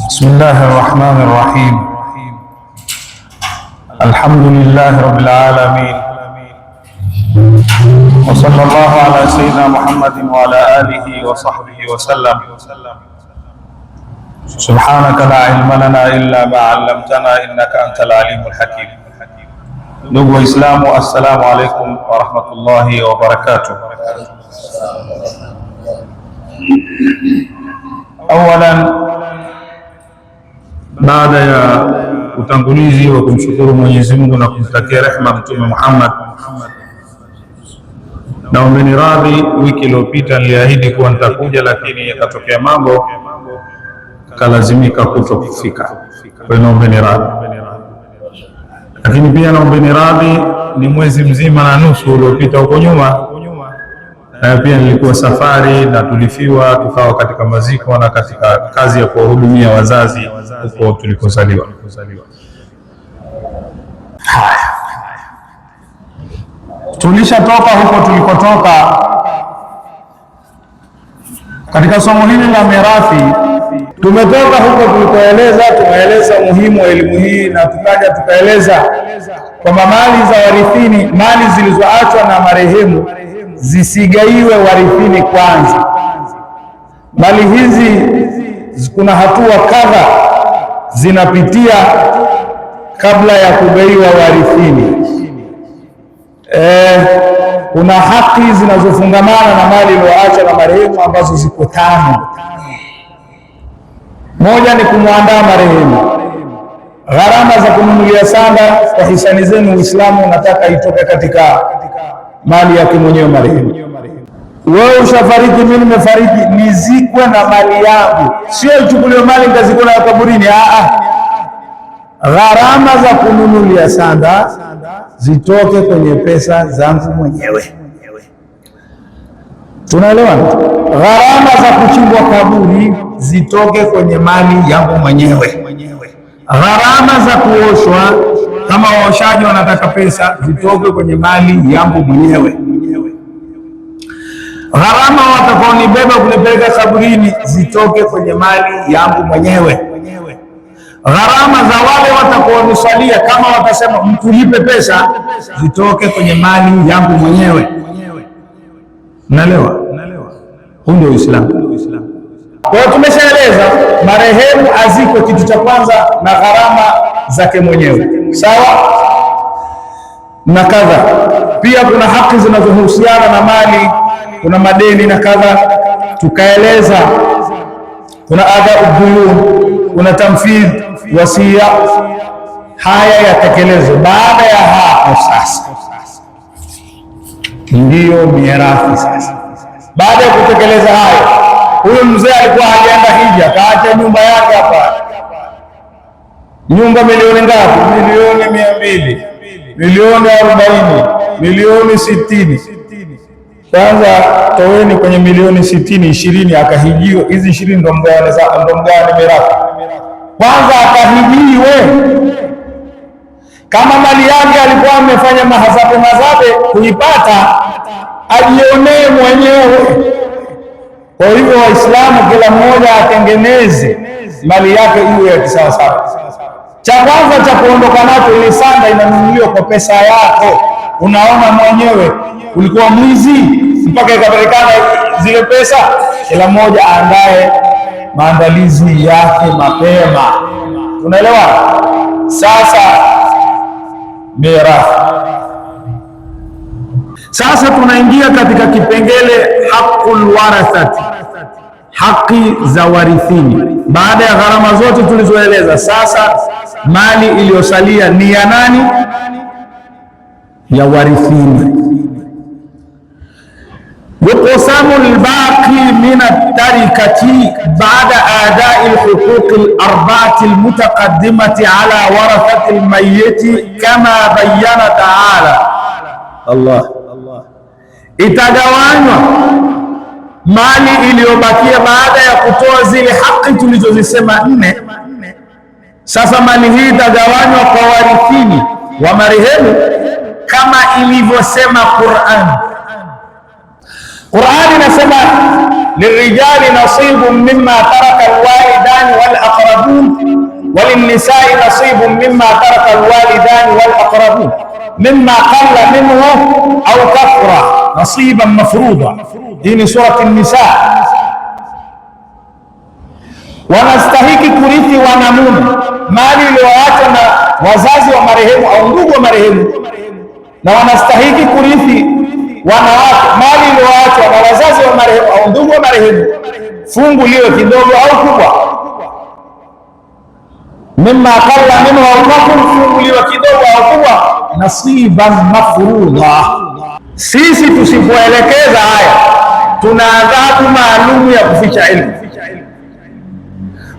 بسم الله الرحمن الرحيم. الحمد لله رب العالمين، وصلى الله على سيدنا محمد وعلى آله وصحبه وسلم. سبحانك لا علم لنا إلا ما علمتنا إنك أنت العليم الحكيم. Ndugu Waislamu, assalamu alaikum wa rahmatullahi wa barakatuh. Awalan, baada ya utangulizi wa kumshukuru Mwenyezi Mungu na kumtakia rehema Mtume Muhammad, naombeni radhi, wiki iliyopita niliahidi kuwa nitakuja, lakini yakatokea mambo kalazimika kutokufika. Kwa hiyo naombeni radhi. Lakini pia naombeni radhi, ni mwezi mzima na nusu uliopita huko nyuma pia nilikuwa safari na tulifiwa, tukawa katika maziko na katika kazi ya kuwahudumia wazazi huko tulikozaliwa. Tulishatoka huko tulikotoka. Katika somo hili la mirathi tumetoka huko tulikoeleza, tumeeleza umuhimu wa elimu hii, na tukaja tukaeleza kwamba mali za warithini, mali zilizoachwa na marehemu zisigaiwe warithini kwanza. Mali hizi kuna hatua kadha zinapitia kabla ya kugaiwa warithini. Kuna haki zinazofungamana na mali iliyoachwa na marehemu ambazo ziko tano. Moja ni kumwandaa marehemu. Gharama za kununulia sanda kwa hisani zenu Uislamu unataka itoke katika mali yake mwenyewe marehemu. Wewe ushafariki, mimi nimefariki, nizikwe na mali yangu, sio ichukuliwe mali nikazikwe na kaburini. Gharama za kununulia sanda zitoke kwenye pesa zangu mwenyewe. Tunaelewana? Gharama za kuchimbwa kaburi zitoke kwenye mali yangu mwenyewe. Gharama za kuoshwa, kama waoshaji wanataka pesa, zitoke kwenye mali yangu mwenyewe. Gharama watakaonibeba kunipeleka kaburini zitoke kwenye mali yangu mwenyewe. Gharama za wale watakaonisalia, kama watasema mtulipe pesa, zitoke kwenye mali yangu mwenyewe. Naelewa? Huu ndio Uislamu. Kwa hiyo tumeshaeleza marehemu azikwe, kitu cha kwanza, na gharama zake mwenyewe, sawa na kadha. Pia kuna haki zinazohusiana na mali, kuna madeni na kadha. Tukaeleza kuna adau duyun, kuna tamfidh, wasia. Haya yatekelezwe. Baada ya hapo sasa ndiyo mirathi. Sasa baada ya kutekeleza hayo, huyu mzee alikuwa hajaenda hija, kaacha nyumba yake hapa. Nyumba milioni ngapi? Milioni 200, milioni 40, milioni 60. Kwanza toweni kwenye milioni 60, 20 akahijiwe. Hizi 20 ndo mgawane mirathi. Kwanza akahijiwe. Kama mali yake alikuwa amefanya mahasabe kuipata, ajionee mwenyewe. Kwa hivyo Waislamu kila mmoja atengeneze mali yake iwe ya kisawasawa. Cha kwanza cha kuondoka nacho, ile sanda inanunuliwa kwa pesa yako. Unaona mwenyewe ulikuwa mwizi mpaka ikapatikana zile pesa. Kila mmoja aandae maandalizi yake mapema. Tunaelewa? Sasa mirathi. Sasa tunaingia katika kipengele haqqul warathati, haki za warithini. Baada ya gharama zote tulizoeleza, sasa mali iliyosalia ni ya nani? Ya warithini. Yuqsamu al-baqi min at-tarikati ba'da ada'i al-huquq al-arba'ati al-mutaqaddimati ala warathati al-mayyit kama bayyana ta'ala. Allah, itagawanywa mali iliyobakia baada ya kutoa zile haki tulizozisema 4. Sasa mali hii itagawanywa kwa warithini wa marehemu kama ilivyosema Qur'an. Qur'an inasema lirijali nasibun mimma taraka alwalidani wal aqrabun linisai nasibun mimma taraka alwalidani walaqrabun mimma qalla minhu au kathura nasiban mafruḍa. Hii ni surati Nisa. Wanastahiki kurithi wanamume mali iliyoachwa na wazazi wa marehemu au ndugu wa marehemu, na wanastahiki kurithi wanawake mali iliyoachwa na wazazi wa marehemu au ndugu wa marehemu, fungu liwe kidogo au kubwa. Mimma qalla minhu au kathura, fungu liwe kidogo au kubwa. Nasiban mafruḍa. Sisi tusipoelekeza haya, tuna adhabu maalum ya kuficha ilmu.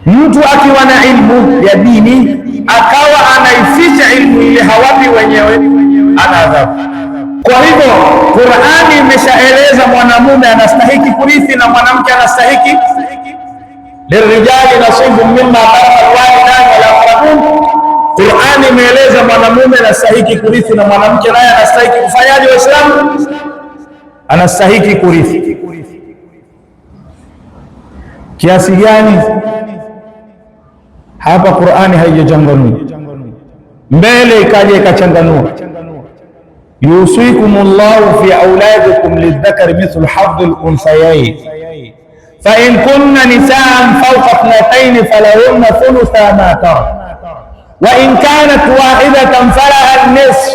Mtu akiwa na ilmu ya dini akawa anaificha ilmu ile, hawapi wenyewe, ana adhabu. Kwa hivyo Qur'ani imeshaeleza mwanamume anastahiki kurithi na mwanamke anastahiki. Lirijali nasibun mimma taraka alwalidani walaqrabun. Qur'ani imeeleza mwanamume anastahiki kurithi na mwanamke naye anastahiki kufanyaje? Waislamu, anastahiki kurithi. Kiasi gani? Hapa Qur'ani haijachanganua, mbele ikaja ikachanganua. Yusikumullahu fi auladikum lidhakari mithlu hadhil unthayayn fa in kunna nisaan fawqa ithnatayn falahunna thulutha ma tarak wa in kanat wahidatan falaha an-nisf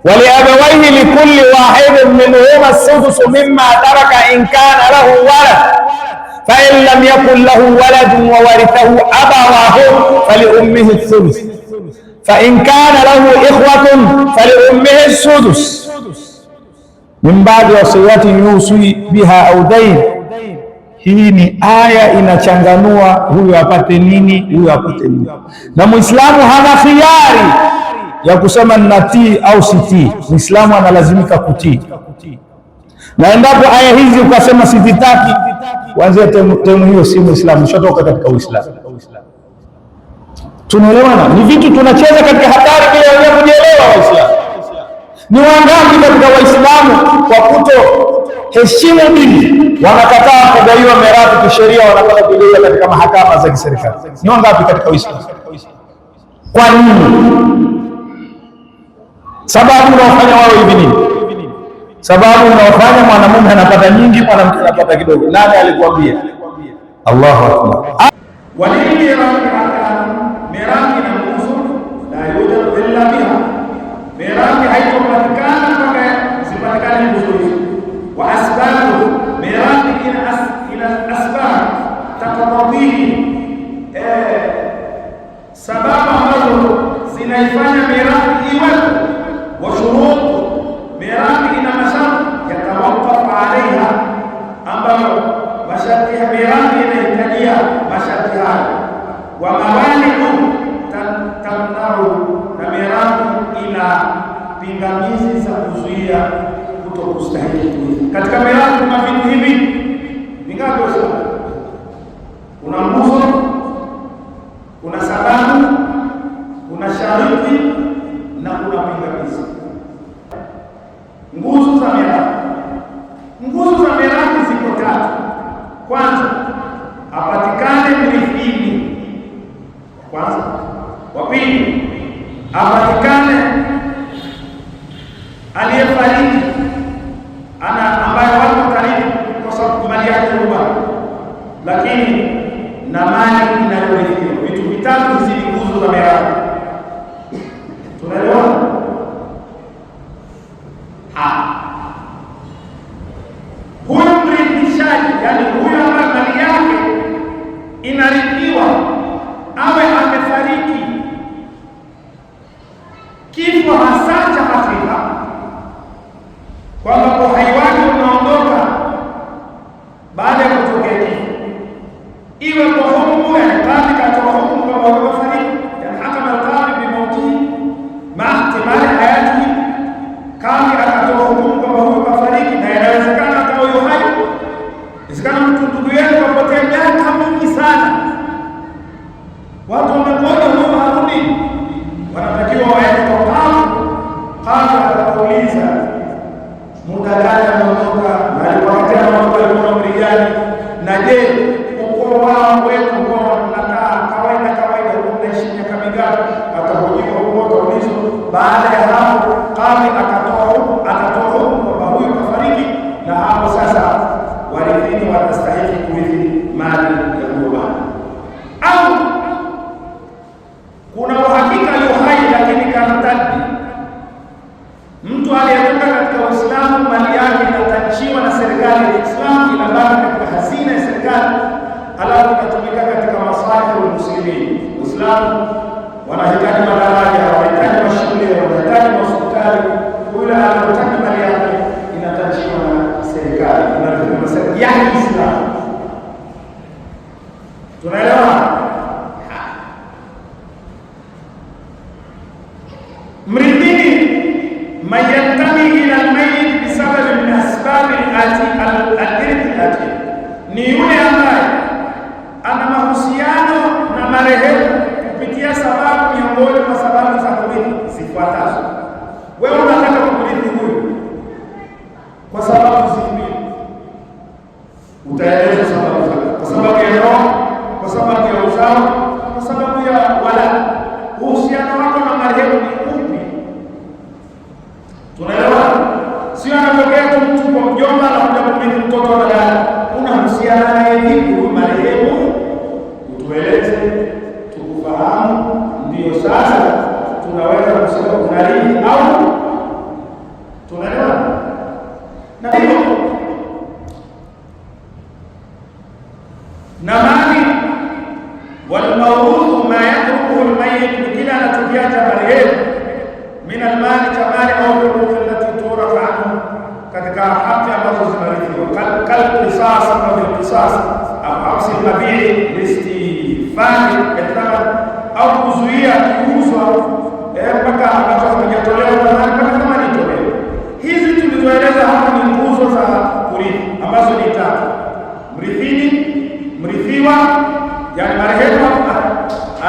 wa liabawayhi likulli wahidin minhuma as-sudus mimma taraka in kana lahu walad فإن لم يكن له ولد وورثه أبواه فلأمه الثلث فإن كان له إخوة فلأمه السدس من بعد وصية يوصي بها أو دين. Hii ni aya inachanganua, huyu apate nini, huyu apate nini, na Muislamu hana khiari ya kusema natii au sitii. Muislamu analazimika kutii, na endapo aya hizi ukasema sivitaki, kuanzia temu hiyo si Muislamu, ushatoka katika Uislamu. Tunaelewana? Ni vitu tunacheza katika hatari bila wenyewe kujielewa. Waislamu ni wangapi katika Waislamu kwa kuto heshimu dini wanakataa kugaiwa mirathi kisheria, wanataka kugaiwa katika mahakama za kiserikali? Ni wangapi katika Uislamu? Kwa nini? Sababu unaofanya wao hivi nini? Sababu unaofanya mwanamume anapata nyingi, mwanamke anapata kidogo. Nani alikuambia? Allahu akbar. Walili mirathi na nguzo la yujadu illa biha, mirathi haitopatikana mpaka zipatikane nguzo hizo. Wa asbabu mirathi ila asbab takadhihi, sababu ambazo zinaifanya mirathi iwepo. Wa shurutu mirathi ina masharti yatawakafu alaiha, ambayo masharti ya mirathi inahitajia masharti hayo. Wa mawani'u tamna'u, na mirathi ina pingamizi za kuzuia kutokustahili. Katika mirathi kuna vitu hivi vingapi? Kuna nguzo, kuna sababu, kuna sharti na kuna pingamizi. Nguzo za mirathi. Nguzo za mirathi ziko tatu. Kwanza, apatikane mrithi. Kwanza. Wa pili, apatikane aliyefariki ambaye wako karibu, kwa sababu mali yake huwa, lakini na mali inayorithiwa. Vitu vitatu hizi ni nguzo za mirathi. Tunaelewana? Huyu mrithishaji, yani huyu ambaye mali yake inarithiwa, awe amefariki kifo hasa cha Afrika, kwamba uhai wake unaondoka baada ya kutokea kifo, iwe kwa hukumu ya kadhi katoa hukumu kwamba wamefariki, yani hata malqadhi bimauti ma ihtimali hayati, kadhi akatoa hukumu kwamba huyu kafariki, na inawezekana kama huyo hai, inawezekana mtu ndugu yake kapotea miaka mingi sana, watu wamekoja huyo harudi, wanatakiwa waende kwa kadhi atauliza muda gani anaondoka, na alipotea anaondoka alikuwa umri gani, na je ukoo wao wetu kwa mnakaa kawaida unaishi Waislamu wanahitaji madaraja, wanahitaji mashule, wanahitaji hospitali. Yule anataka mali yake inatajiwa na serikali, tunasema ya Kiislamu. Tunaelewa? Mridhini mayantami ila almayit bisababi min asbabi al-irthi ni yule ambaye ana mahusiano na marehemu kupitia sababu miongoni mwa sababu za kurithi zifuatazo. Wewe unataka kumrithi huyu kwa sababu zipi? Utaeleza sababu zake. Kwa sababu ya ndoa, kwa sababu ya uzao, kwa sababu ya wala. Uhusiano wako na marehemu ni upi? Tunaelewa? Sio anatokea tu mtu kwa mjomba na kuja kumrithi mtoto wa dada. Unahusiana naye vipi huyu marehemu? Utueleze, tukufahamu, ndio sasa tunaweza kusema unarithi au tunaelewa. Na hivyo na mali walmawruthu ma yatrukuhu almayyit, kila anachokiacha marehemu min almali, kamali au huquq allati turafu anhu, katika haki ambazo zinarithiwa, kalqisas au qisas au hafsi mabii listifani au kuzuia kuuzwa mpaka ambacho hakijatolewa thamani mpaka kama nitolewe. Hizi tulizoeleza hapa ni nguzo za kurithi ambazo ni tatu: mrithini, mrithiwa, yani marehemu,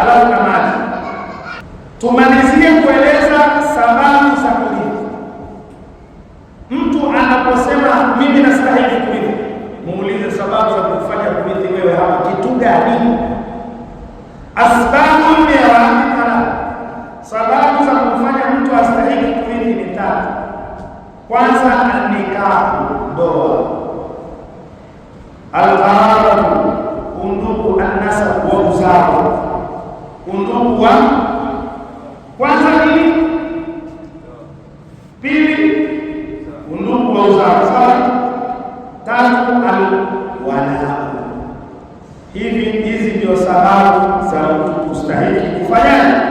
alafu na mali. Tumalizie kueleza sababu za kurithi. Mtu anaposema mimi nastahili kurithi, muulize sababu za kufanya kurithi wewe hapa kitu gani? Asbabu mirathi, sababu za kumfanya mtu astahili kurithi ni tatu. Kwanza, an-nikahu, ndoa; al-qarabatu, undugu; an-nasab, wa uzao, undugu wa kwanza nini? Pili, undugu wa uzao. Tatu, al-wala. Hizi ndio sababu za mtu kustahili kufanya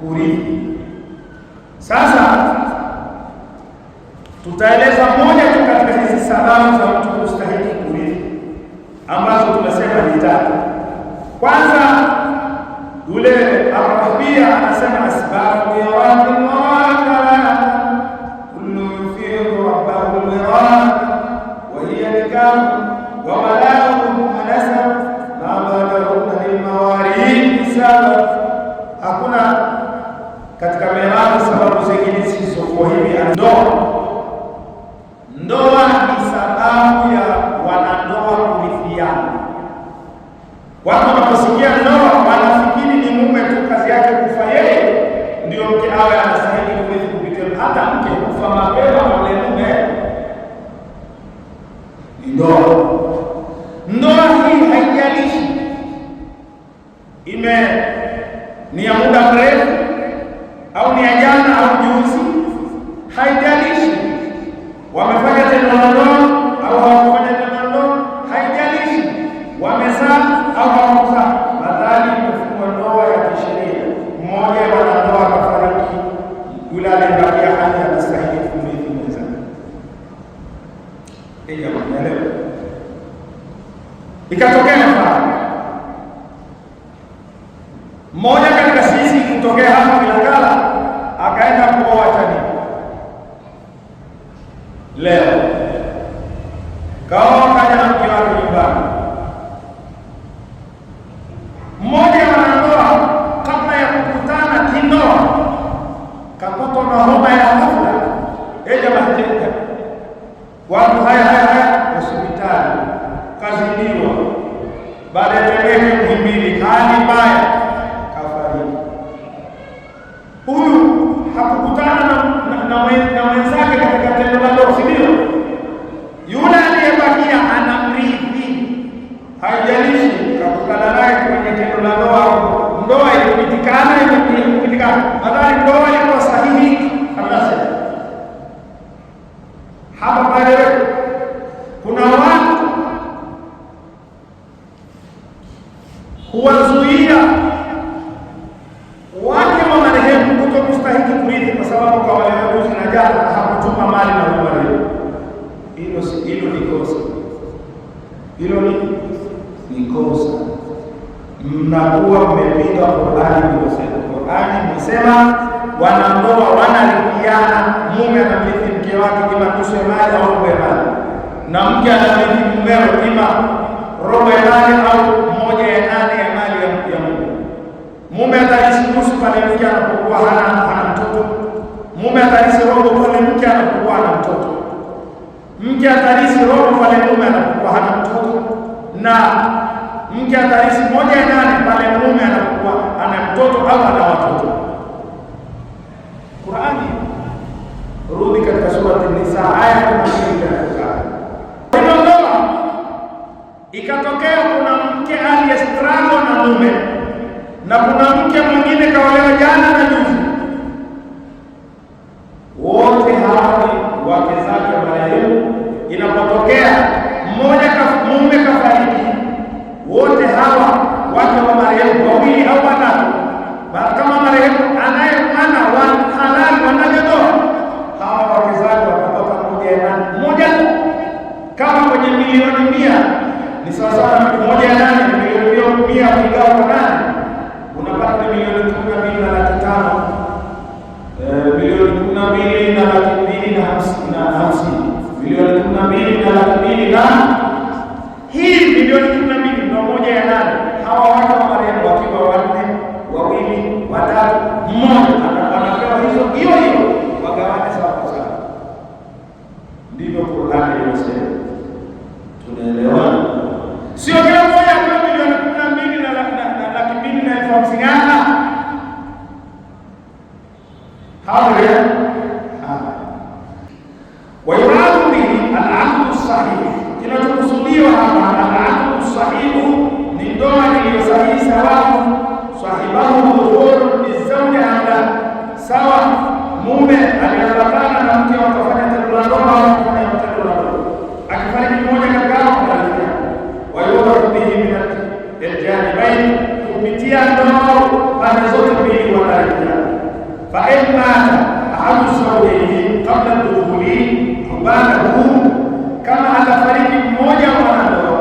kurithi. Sasa tutaeleza moja tu katika hizi sababu za mtu kustahili kurithi ambazo tunasema ni tatu. Kwanza, yule Arabia anasema asbabu ya watu mawaka kullu yufiru rabbahu al-mirath wa hiya nikah wa wala'u nasab ma badaruna lilmawarith sabab. Hakuna katika mirathi sababu zingine zisizokuwa hivi. Ndoa ni sababu ya wanandoa kurithiana. Watu wanaposikia ndoa wanafikiri ni mume tu kazi yake kufa yeye ndio mke awe anastahili kurithi kupitia. Hata mke kufa mapema kwa mume ni ndoa. Ndoa hii haijalishi ni ya muda mrefu au ni ya jana au juzi, haijalishi wamefanya tendo la ndoa au hawakufanya tendo la ndoa, haijalishi wamezaa au hawakuzaa. Madhali imefungwa ndoa ya kisheria, mmoja wa wanandoa akafariki, yule aliyebakia hai anastahili kumrithi mwenzake. Unaelewa? Ikatokea mfano mmoja katika sisi kutokea hapa Bilangala akaenda kuoa Tani. Leo kaoa, kaja na mke wake nyumbani. Mmoja wa wanandoa kabla ya kukutana kindoa kapatwa na homa ya ghafla. Jamaa, watu haya hospitali, kazidiwa, baada ya tembea Muhimbili, hali mbaya, kafariki. Huyu hakukutana na mwenzake katika tendo la ndoa, si ndio? Yule aliyebakia anamrithi, haijalishi kakutana naye kwenye tendo la ndoa, ndoa ilipitikana, madhali ndoa ilikuwa sahihi. Hapa pale kuna watu huwazuia kosa, hilo ni kosa. Mnakuwa mmepinga Qur'ani. Qur'ani imesema wanandoa wanarikiana, mume anamrithi mke wake ima nusu ya mali au robo ya mali, na mke anamrithi mumewe ima robo ya mali au 1/8 ya mali ya mume. Mume atalisi nusu pale mke anapokuwa hana mtoto, mume atalisi robo pale mke anapokuwa hana mtoto, mke atalisi robo pale mume anapokuwa hana mtoto, na mke atalisi 1/8 pale mume anapokuwa ana mtoto au ana watoto. Qur'ani, rudi katika sura An-Nisa aya 12. Ndoa ikatokea kuna mke aliyestruggle na mume na kuna mke mwingine kaolewa jana na juzi, wote hawa ni wake zake marehemu. Inapotokea mume kafariki, wote hawa wake wa marehemu wawili au watatu, kama marehemu anaye mwana wa halali wanajodoa, hawa wake zake watapata 1/8. Kama kwenye milioni 100 ni sawa sawa na 1/8, milioni 100 ukigawa kwa 8 unapata milioni 12 na laki 5, milioni 12 na laki 250, milioni 12 na laki 2 na hii milioni 12 ndio 1/8. Hawa watu wa marehemu wakiwa 4, 2, 3, mmoja anapewa hiyo wagawane sawa kwa sawa. Ndivyo Qur'ani inasema. Tunaelewana? Sio kila mmoja kwa milioni 12 na laki 2 na elfu 50. Haya. Wayuradu bihi al-aqdu sahih. Kinachokusudiwa hapa al-aqdu sahih ni ndoa iliyo sahihi, sawabu sahibahu dhuhur lizawji ala, sawa mume aliambatana na mke wakafanya tendo la ndoa au kufanya tendo la ndoa, akifariki mmoja katika hao atarithiana. Wayuradu bihi min al-janibain, kupitia ndoa pande zote mbili watarithiana. Fa in mata ahadu zawjayni qabla dukhuli ba'dahu, kama atafariki mmoja wa wanandoa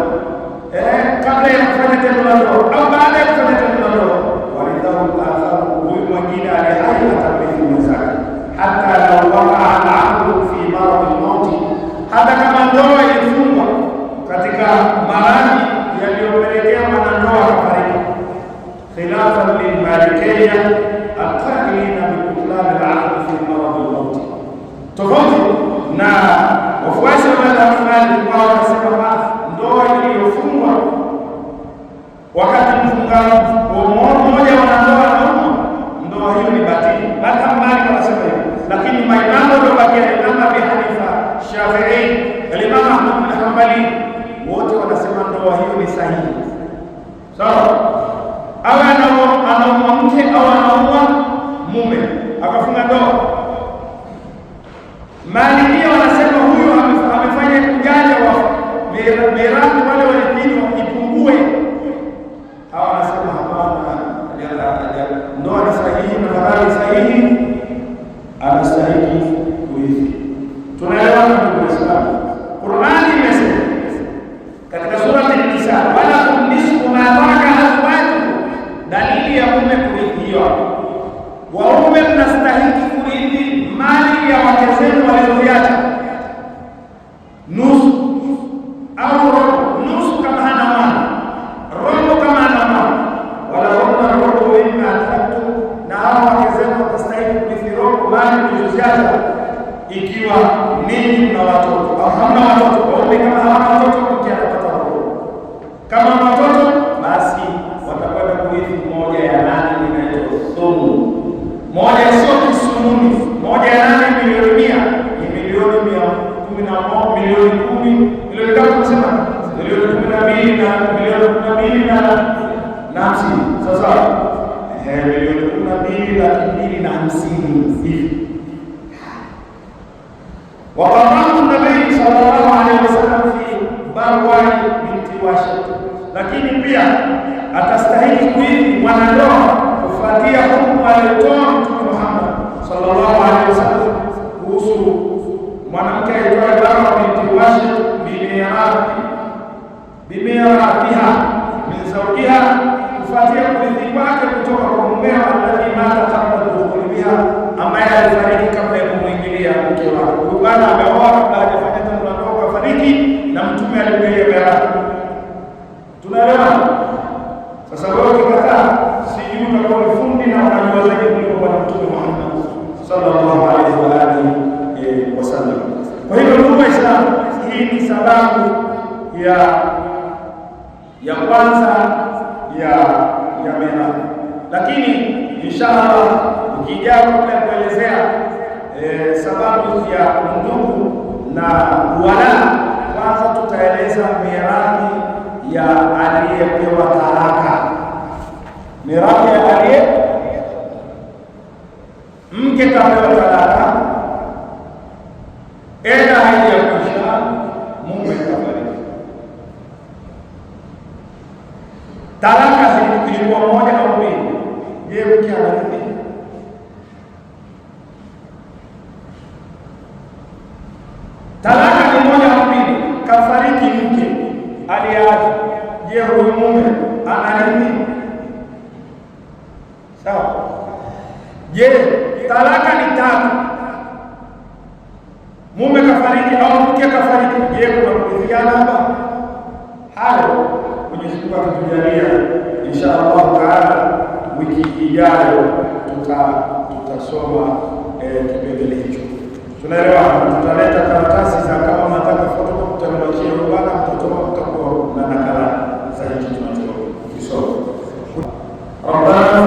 kabla ya kufanya tendo la ndoa au baada ya kufanya tendo la ndoa, warithahu al-akhar, huyu mwingine aliye hai atamrithi mwenzake, hata law waqa'a al-'aqdu fi marad al-maut, hata kama ndoa ilifungwa katika maradhi yaliyopelekea mwanandoa kufariki, khilafan lil-malikiyya al-qa'ilina bi butlan al-'aqd fi marad al-maut, tofauti na wafuasi wa madhhabu fulani ambao wanasema ndoa iliyofungwa wakati mmoja wanandoa anaumwa, ndoa hiyo ni batili. Madhhabu Malik wanasema hivyo, lakini maimamu waliobakia, Imam Abi Hanifa, Shafi'i, Imam Ahmad bin Hanbali, wote wanasema ndoa hiyo ni sahihi. Sawa, awe anaumwa mke au anaumwa mume akafunga ndoa, Malikia wanasema huyo amefanya ujanja wa mirathi, wale walipini ipungue. Hawa wanasema hapana, ndoa ni sahihi na fadhali sahihi, anastahili kurithi. Tunaelewana ndugu Waislamu? Qur'ani imesema katika sura An-Nisa, wala nisfu ma taraka azwajukum, dalili ya mume kurithiwa. Waume mnastahili kurithi mali ya wake zenu walizoziacha, nusu au robo. Nusu kama hana mali, robo kama hana mali. Wala robo mimma taraktu, na hao wake zenu watastahili kurithi robo mali mlizoziacha ikiwa ninyi mna watoto au hamna watoto. Waume kama hawana watoto, mke anapata robo. Kama na watoto, basi watakwenda kurithi 1/8 inaitwa thumu. Moja sio kisumuni, 1/8 milioni 100 ni milioni 111, milioni 10, milioni kama kusema milioni 12 na milioni 12 na 50. Sasa milioni 12 laki 2 na 50 hivi. Waqamahu Nabii sallallahu alaihi wasallam fi Barwai binti Washit, lakini pia atastahili kurithi mwanandoa kufuatia hukumu aliyotoa Mtume Muhammad sallallahu alaihi wasallam kuhusu mwanamke aitwaye Barwa binti Washit, bibi wake kutoka kwa mumeo alladhi mata kabla dukhuli biha, ambaye alifariki kabla ya kumwingilia mke wake. Huyu bwana ameoa kabla hajafanya tendo la ndoa, kafariki na mtume alimgaia baraka. Tunaelewa? Sasa wewe ukikataa, sijui utakuwa ni fundi na unajua zaidi kuliko bwana Mtume Muhammad sallallahu alaihi wa alihi wasallam. Kwa hivyo ndugu Waislamu, hii ni sababu ya kwanza ya mirathi. Lakini inshallah ukijaa kabla ya kuelezea sababu ya ndugu na wala, kwanza tutaeleza mirathi ya aliyepewa talaka. Mirathi ya aliye mke kapewa talaka, eda haijakwisha, mume kafariki. Talaka zilikuwa moja au mbili, je, mke anarithi? Talaka ni moja au mbili, kafariki mke aliacha, je, huyu mume anarithi? Sawa. Je, talaka ni tatu, mume kafariki au mke kafariki, je, kuna kurithiana hapa? Hayo Mwenyezi Mungu akitujalia, insha Allah taala, wiki ijayo tutasoma kipengele hicho. Tunaelewa, tutaleta karatasi za kama mnataka fotokopi, tutamwachia bwana, mtatoa, mtakuwa na nakala za hicho tunachokisoma. Rabbana